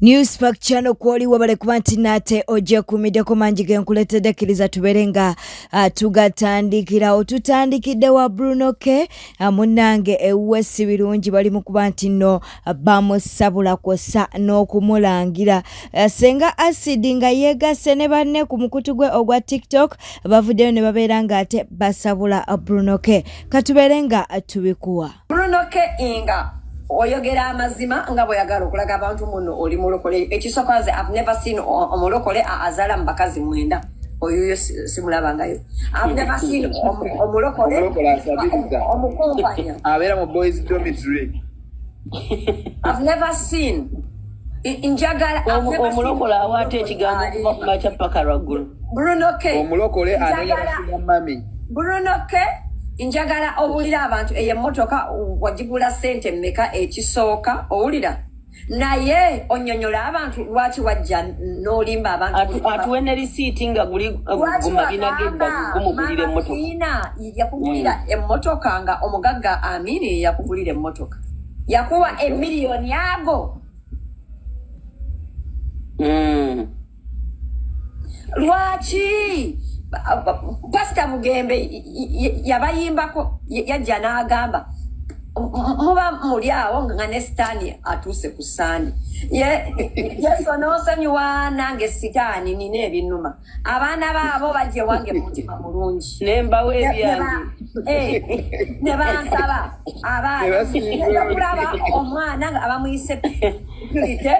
Newspack channel kwoli wabale kubanti nate oje kumideko manjige nkuletedde kiriza tuberenga tugatandikira otutandikidde wa Bruno ke munange Eno Sibirungi bali mu kubanti no bamusabula kosa n'okumulangira senga acid nga yegase ne banne ku mukutu gwe ogwa TikTok bavuddeyo ne babeeranga ate basabula Bruno ke katuberenga tubikuwa Bruno ke inga oyogera amazima nga boyagala okulaga abantu muno oli mulokole ekisokaze I've never seen omulokole azala mbakazi mwenda oyo simulabangayo I've never seen omulokole omukompanya abera mu boys dormitory I've never seen injagala omulokole awate ekigambo kumacha paka ragulu Bruno ke omulokole anayala mami Bruno ke injagala obulira abantu emotoka wajigula sente mmeka ekisooka owulira naye onyonyola abantu lwaki wajja nolimba abantu atuwene receipt nga guli gumabina gedda gumubulira emotoka ina yakugulira emotoka nga omugagga AMIN yakugulira emotoka yakuwa $1 million yago lwaki Pastor Mugembe yabayimbako yajja n'agamba muba muli awo nga ne Stani atuse ku Sani yeso n'osonyiwa nange sitaani nina ebinuma abaana baabo bajje wange mutima mulungi nembawo ebyange ne bansaba abaana kulaba omwana nga abamuyise pulite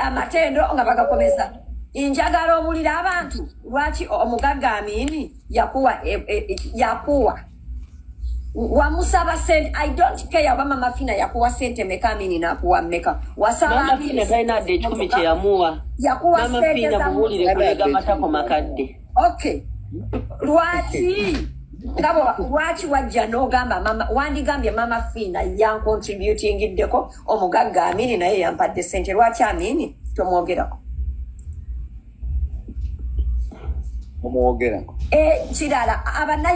amatendo nga bagakomeza injagala obulira abantu lwaki omugagga AMIN yakuwa wamusaba sente I don't care oba mama Fina yakuwa sente meka AMIN nakuwa meka wasaba mama Fina taina de 10 kye yamuwa yakuwa mama Fina muwulire kulega matako makadde okay lwaki ngabo lwaki wajja n'ogamba mama wandigambye mama Fina yancontributing iddeko omugagga AMIN naye yampadde sente lwaki AMIN tomwogerako omwogera kirala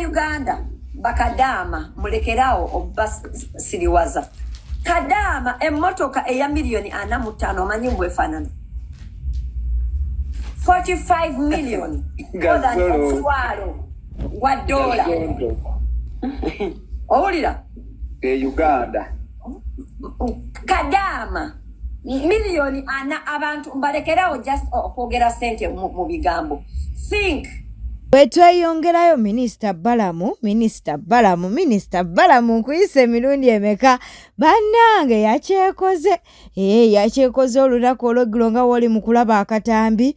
Uganda bakadama mulekerawo obasiriwaza kadama emotoka eya $4.45 omanyi mbwefaanana 45 million $1 wa dola owulira Uganda kadama $4 abantu mbalekerawo just okwogera sente mu bigambo think Wetweyongerayo Minister Balamu nkuyise emirundi emeka bannange yakyekoze olunaku olw'eggulo nga woli mu kulaba akatambi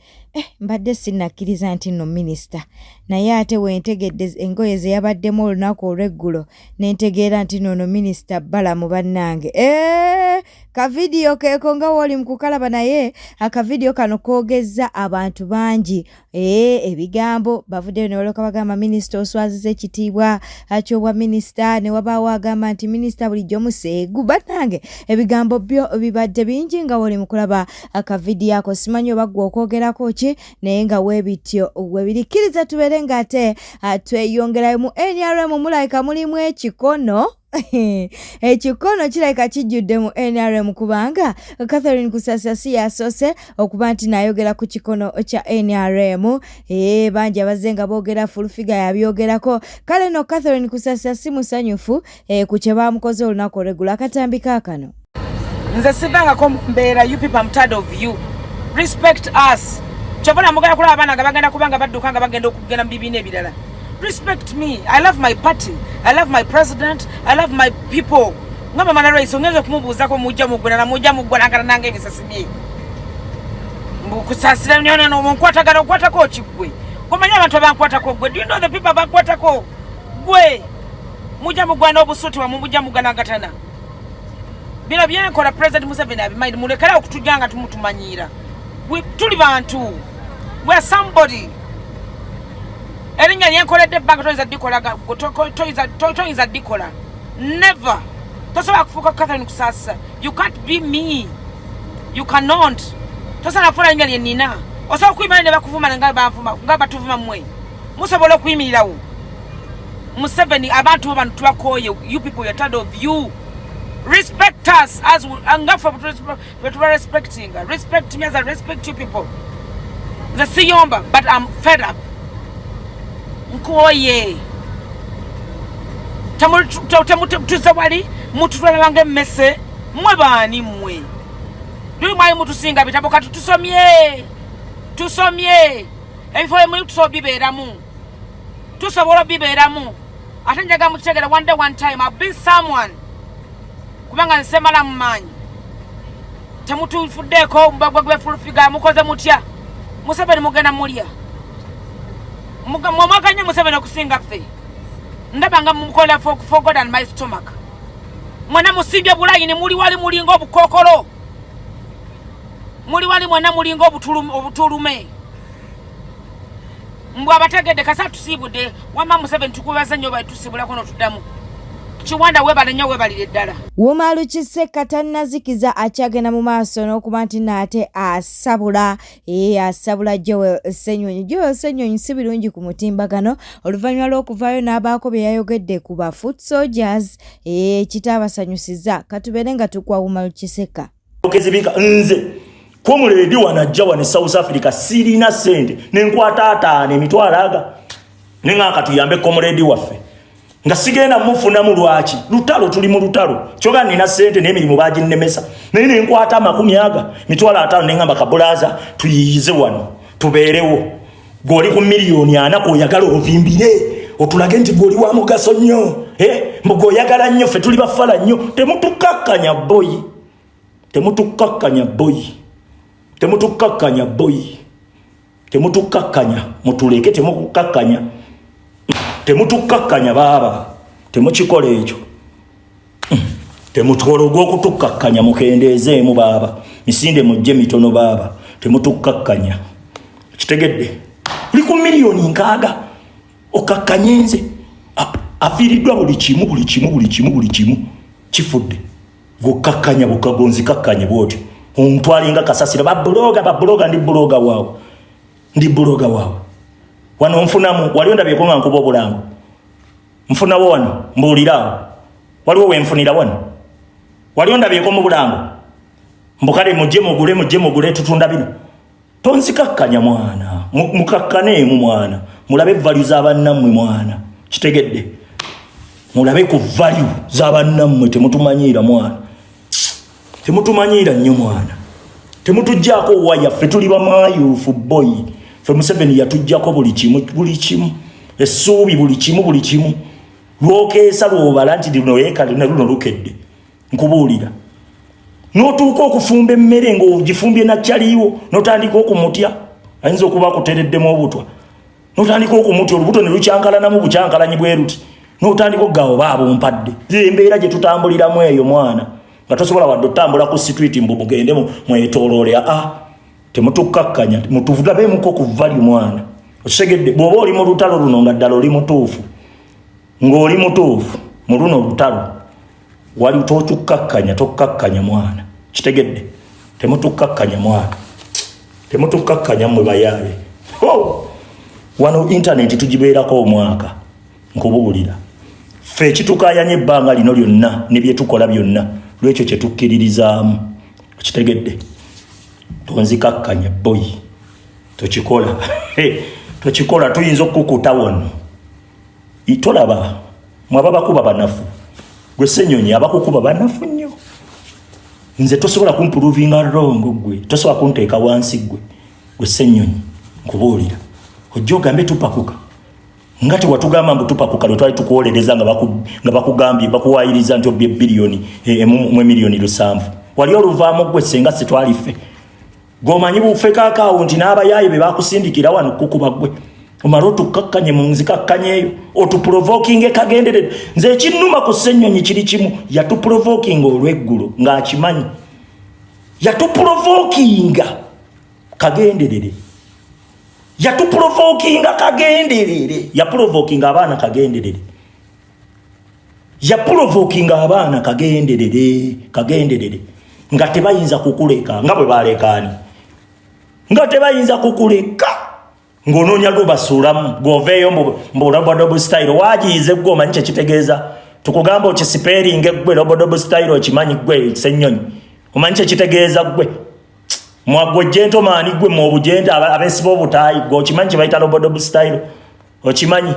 mbadde sinnakkiriza nti nno minisita naye ate wentegedde engoye ze yabaddemu olunaku olw'eggulo nentegeera nti nono minisita Balamu bannange kavidiyo keeko nga woli mu kukalaba naye akavidiyo kano koogezza abantu bangi ebigambo bavuddeyo ne balyoka bagamba minisita oswaziza ekitiibwa ky'obwa minisita ne wabaawo agamba nti minisita bulijjo museegu bannange ebigambo byo bibadde bingi nga woli mu kulaba akavidiyo ako simanyi oba ggwe okwogerako ki naye nga weebityo webirikkiriza tubeere nga ate tweyongerayo mu NRM mulabika mulimu ekikono ekikono kirabika kijjudde mu NRM kubanga Catherine Kusasa si yasoose okuba nti nayogera ku kikono kya NRM bangi abazze nga boogera full figure yabyogerako kale no Catherine Kusasa si musanyufu ku kye baamukoze olunaku olw'eggulo akatambi kaakano nze sivangako mbeera you people I'm tired of you respect us kyobona mugenda kulaba abaana nga bagenda kubanga badduka nga bagenda okugenda mu bibiina ebirala respect me. I love my party. I love my president. I love my people. Ngamba mana race ongezo kumubuuzako mujja mugwana nange ebisasibye. Mbukusasira nyono no munkwatagana okwatako kigwe. Komanya abantu abankwatako gwe. Do you know the people abankwatako gwe? Mujja mugwana obusuti wa mujja muganagatana. Bino byenkola President Museveni abimaidi mulekera okutujanga tumutumanyira. Tuli bantu. We are somebody. Erinnya lyenkoledde ebbanga toyiza dikola never tosobola kufuuka Catherine Kusasa you can't be me you cannot tosobola kufuna erinnya lyennina osobola okuyimira ne bakuvuma nga batuvuma mmwe musobola okuyimirirawo Museveni abantu bano tubakooye you people you're tired of you Respect us as we respecting. Respect me as I respect you people. The Siyomba, but I'm fed up. Nkoye. Tuzawali mututwala bange messe mwe bani mwe. Duli mwayi mutusinga bitabo kati tusomye. Ebifo emwe tusobiberamu. Tusobola biberamu. Ate njaga mukitegera one day one time I've been someone. Kubanga nsemala mumanyi. Temutufuddeeko mbagwa gwefulufiga mukoze mutya. Museveni mugenda mulya. Mwamaganya Museveni okusinga ffe. Ndabanga mukola for God and my stomach. Mwana musimbye bulayi ne muli wali mulingo obukokolo. Muli wali mwana mulingo obutulume. Mbwa bategedde kasa tusibudde wama Museveni tukubaza nnyo batusibula kono tuddamu. Chiwanda webale nnyo webalire ddala. Wumalu Kiseka tannazikiza akyagenda mu maaso n'okuba nti naate asabula Joel Ssenyonyi. Joel Ssenyonyi si birungi ku mutimbagano oluvannyuma lw'okuvaayo n'abaako bye yayogedde ku ba foot soldiers kitaabasanyusizza. Katubeere nga tukwa Wumalu Kiseka. Okezibika nze komuledi wanajja wane South Africa sirina sente nenkwata ataano emitwalo aga nengaka tuyambe komuledi waffe nga sigenda mufuna mu lwaki lutalo tuli mu lutalo kyoga nina sente n'emirimu baginnemesa naye nenkwata amakumi aga mitwalo ataano nengamba kabulaza tuyiyize wano tubeerewo goli ku miliyoni 4 oyagala ovimbire otulage nti goli wa mugaso nnyo mbugo oyagala nnyo ffe tuli bafala nnyo temutukakkanya temutukakkanya mutuleke temutukakkanya baba temukikola ekyo temutwologa okutukakkanya mukendeezeemu baba misinde mujje mitono baba temutukakkanya kitegedde uli ku miliyoni 6 okakkanye nze afiiriddwa buli kimu kifudde gokakkanya bukagonzi kakkanye bwotyo ontwalinga kasasira babloga ndi bloga waawe wano nfunamu wali ondabyeko nga nkuba obulango nfunawo wano mbuulirawo waliwo wenfunira wano wali ondabyeko mu bulango mbukale mujje mugule tutunda bino tonzikakkanya mwana mukakkaneemu mwana mulabe value z'abannammwe mwana kitegedde mulabe ku value z'abannammwe temutumanyiira mwana temutumanyiira nnyo mwana temutujjaako waya ffe tuli bamayufu boy ffe Museveni yatujjako buli kimu essuubi buli kimu lwokeesa lwobala nti lino yeekali luno lukedde nkubuulira n'otuuka okufumba emmere ng'ogifumbye nakyaliiwo n'otandika okumutya ayinza okuba akutereddemu obutwa n'otandika okumutya olubuto ne lukyankalanamu bukyankalanyi bwe ruti n'otandika okugaawo baabo mpadde embeera gye tutambuliramu eyo mwana nga tosobola wadde otambula ku street mbu mugende mwetoloole temutukakkanya mutulabeemuko ku value mwana okisegedde bw'oba oli mu lutalo luno nga ddala oli mutuufu ng'oli mutuufu mu luno olutalo wali tokkakkanya mwana kitegedde temutukakkanya mwana temutukakkanya mwe bayaabe wano internet tugibeerako omwaka nkubuulira ffe kitukayanya ebbanga lino lyonna ne byetukola byonna lwekyo kyetukkiririzaamu kitegedde tonzikakkanya boy tokikola tuyinza okukuta wano itolaba mwaba bakuba banafu gwe Ssenyonyi abakukuba banafu nnyo nze tosobola kumpuruvinga wrong gwe tosobola kunteeka wansi gwe Ssenyonyi nkubuulira ojja ogambe tupakuka nga tewatugamba mbu tupakuka lwe twali tukuwolereza nga bakugambye bakuwaayiriza nti obye biliyoni mu miliyoni 7 wali oluvaamu gwe senga se twaliffe gomanyi bufeka akawunti n'abayaaye be bakusindikira wano kukuba gwe omala otukakkanye mu nzikakkanye eyo otuprovokinge kagenderere nze ekinnuma ku Ssenyonyi kiri kimu yatuprovokinga olw'eggulo ng'akimanyi yatuprovokinga kagenderere yaprovokinga abaana kagenderere nga tebayinza kukuleka nga bwe balekaani nga tebayinza kukuleka ng'onoonya lwe basuulamu gwoveeyo mbulabodobu style waagiyize gwomanyi kyekitegeeza tukugamba okisipeeringa eggwe lobodobo style okimanyi gwe Ssenyonyi omanyi kitegeeza gwe mwagwe gentleman gwe mu bugente abesiba obutaayi gwe okimanyi kibayita lobodobo style okimanyi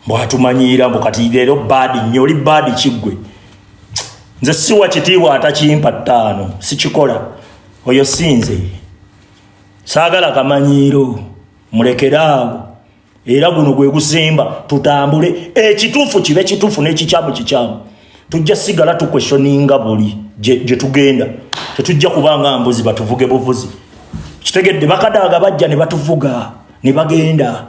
bwatumanyiira mbukati leero bad nnyo oli bad kiggwe nze siwa kitiibwa atakimpa ttaano sikikola oyo sinze saagala kamanyiiro mulekeraawo era guno gwe gusimba tutambule ekituufu kibe kituufu n'ekikyamu kikyamu tujja sigala tukweshoninga buli gye tugenda tetujja kubanga mbuzi batuvuge buvuzi kitegedde bakadaaga bajja ne batuvuga ne bagenda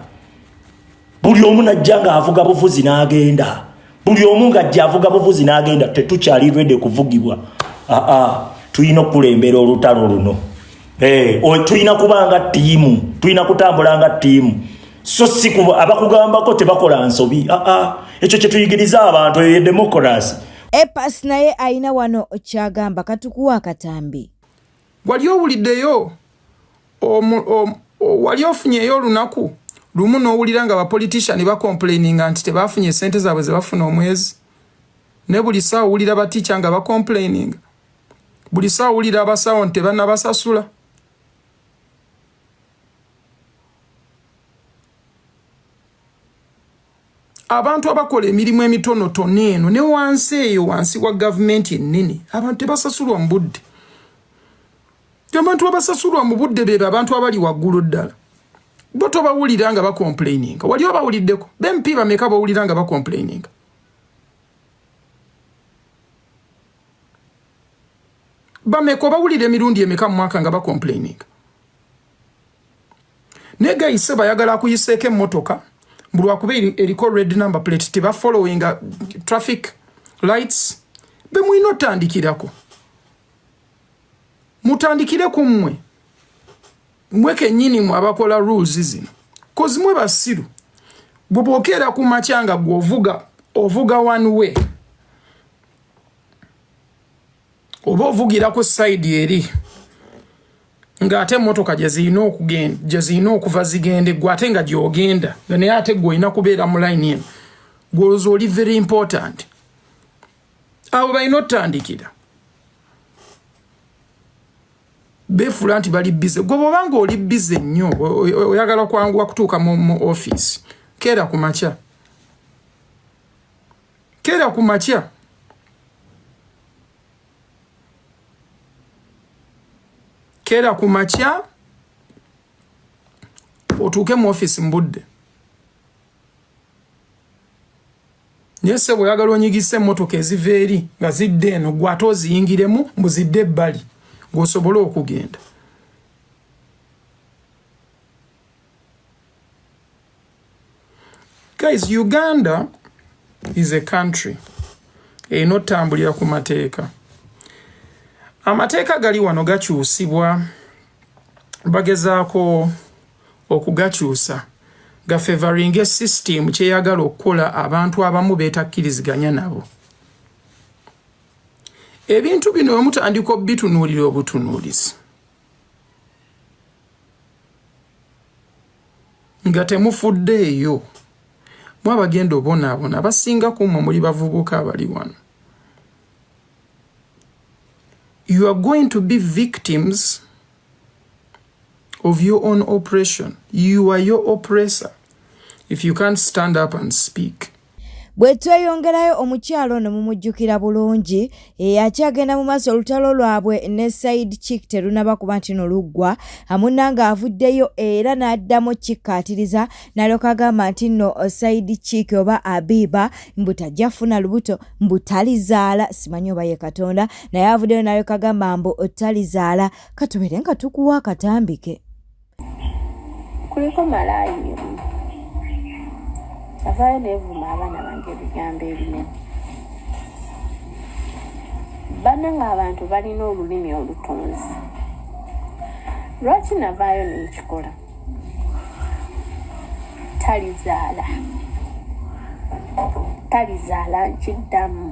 buli omu najja nga avuga buvuzi n'agenda buli omu ng'ajja avuga buvuzi n'agenda tetukyali ready kuvugibwa tulina okulembera olutalo luno tulina kubanga ttiimu tulina kutambula nga ttiimu so si abakugambako tebakola nsobi ekyo kye tuyigiriza abantu eyo democracy Epas naye ayina wano kyagamba katukuwa akatambi wali owuliddeyo wali ofunyeyo olunaku lumu n'owulira nga abapolitician bacomplaininga nti tebafunye sente zaabwe ze bafuna omwezi ne buli saa owulira baticha nga bacomplaininga buli saa owulira abasawo nti tebannabasasula abantu abakola emirimu emitonotono eno ne wansi eyo wansi wa gavumenti ennene abantu tebasasulwa mu budde abantu abasasulwa mu budde bebe abantu abali waggulu ddala bo tobawulira nga bacomplaininga wali obawuliddeko bempi bameka bawulira nga bacomplaininga bameka bawulira emirundi emeka mu mwaka nga bacomplaininga ne Ayise bayagala kuyiseeko emmotoka mbulwakuba eriko red number plate teba following traffic lights bemwina otandikirako mutandikire ku mmwe kenyini mu abakola rules zino kozi mwe basiru bwobookera ku makyanga ovuga one way oba ovugira ku side eri ng'ate emmotoka gye zirina okuva zigende gwe ate nga gy'ogenda naye ate gwe olina kubeera mu line eno gwolowooza oli very important abo balina otandikira beefula nti bali bize gwe bw'obanga oli bize nnyo oyagala kwanguwa kutuuka mu office keera ku makya keera ku makya otuuke mu office mbudde naye ssebo oyagala onyigise emmotoka eziva eri nga zidde eno gwe ate oziyingiremu mbuzidde ebbali ng'osobole okugenda guys Uganda is a country erina otambulira ku mateeka amateeka gali wano gakyusibwa bagezaako okugakyusa gafavoringa system kyeyagala okukola abantu abamu beetakkiriziganya nabo ebintu bino omutandika obitunuulira obutunuulizi nga temufuddeeyo mwabagenda obonaabona abasinga kumwe muli bavubuka abali wano you are going to be victims of your own oppression. You are your oppressor if you can't stand up and speak. Bwe tweyongerayo omukyalo ono mumujjukira bulungi akyagenda mu maaso olutalo lwabwe ne side chick terunaba kuba nti noluggwa amunanga avuddeyo era n'addamu kikkaatiriza n'alyoka agamba nti nno side chick oba Abiba mbutajja funa lubuto mbutalizaala simanyi oba ye Katonda naye avuddeyo n'alyoka agamba mbu talizaala katubere nga tukuwa akatambike kuliko malaayi avaayo neevuma abaana bange ebigambo ebinene banne ng'abantu balina olulimi olutonzi lwaki navaayo n'ekikola talizaala nkiddamu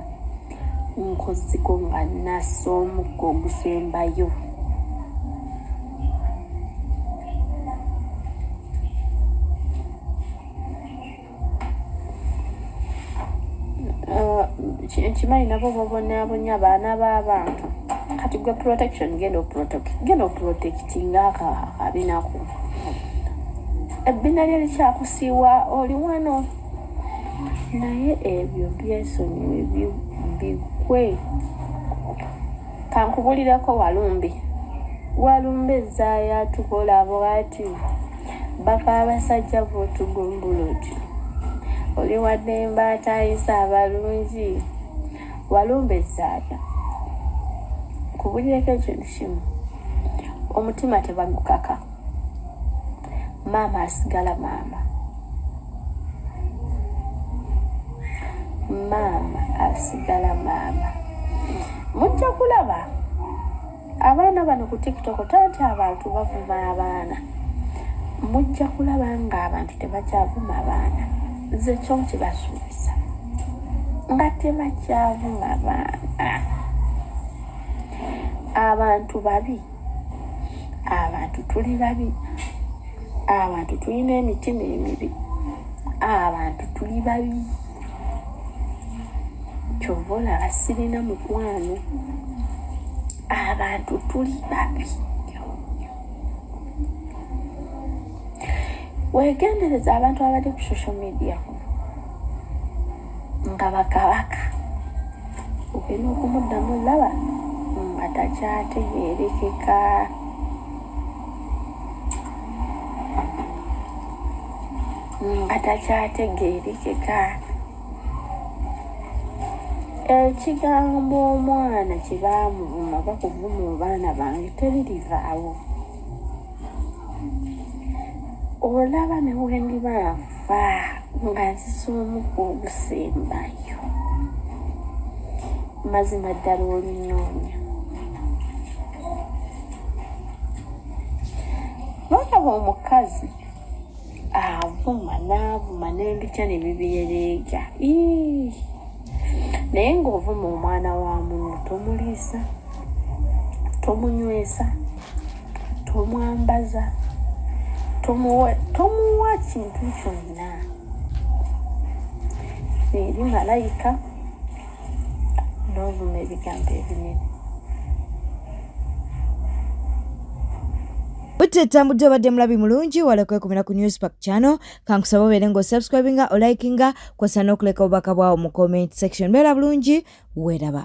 nkoziko nga nassa omukka ogusembayo nkimanyi nabo babonaabonya abaana b'abantu kati gwe protection genda oprotectinga akabinaku ebbina lye likyakusiiwa oli wano naye ebyo byesonyiwe bigwe kankubulirako walumbe ezaaya tukola bwati baka abasajja b'otugumbuloti oli wadde embaata Ayise abalungi walumbe ezaaya kubulirako ekintu kimu omutima tebagukaka maama asigala maama mujja kulaba abaana bano ku TikTok tanti abantu bavuma abaana mujja kulaba nga abantu tebakyavuma abaana ze kyo kibasuubiza nga tebakyavuma abaana abantu babi abantu tuli babi abantu tulina emitima emibi abantu tuli babi kyova olaba sirina mukwano abantu tuli babi wegendereza abantu abali ku social media nga bakabaka ogenda okumuddamu laba nga takyategeerekeka ekigambo omwana kyebamuvuma bakuvuma abaana bange teririvaawo olaba ne wendibafa nga nzisoomuku ogusembayo mazima ddala olinoonya lwakaba omukazi avuma n'avuma n'embitya ne bibyeleega naye ng'ovuma omwana wa munno tomuliisa tomunywesa tomwambaza tomuwa kintu kyonna eri malayika n'ovuma ebigambo ebinene Butitambudde obadde mulabi mulungi wala kwekumira ku Newspack channel kankusaba obeere ng'osubscribinga olikinga kwasa n'okuleka obubaka bwawo mu comment section. Beera bulungi weeraba.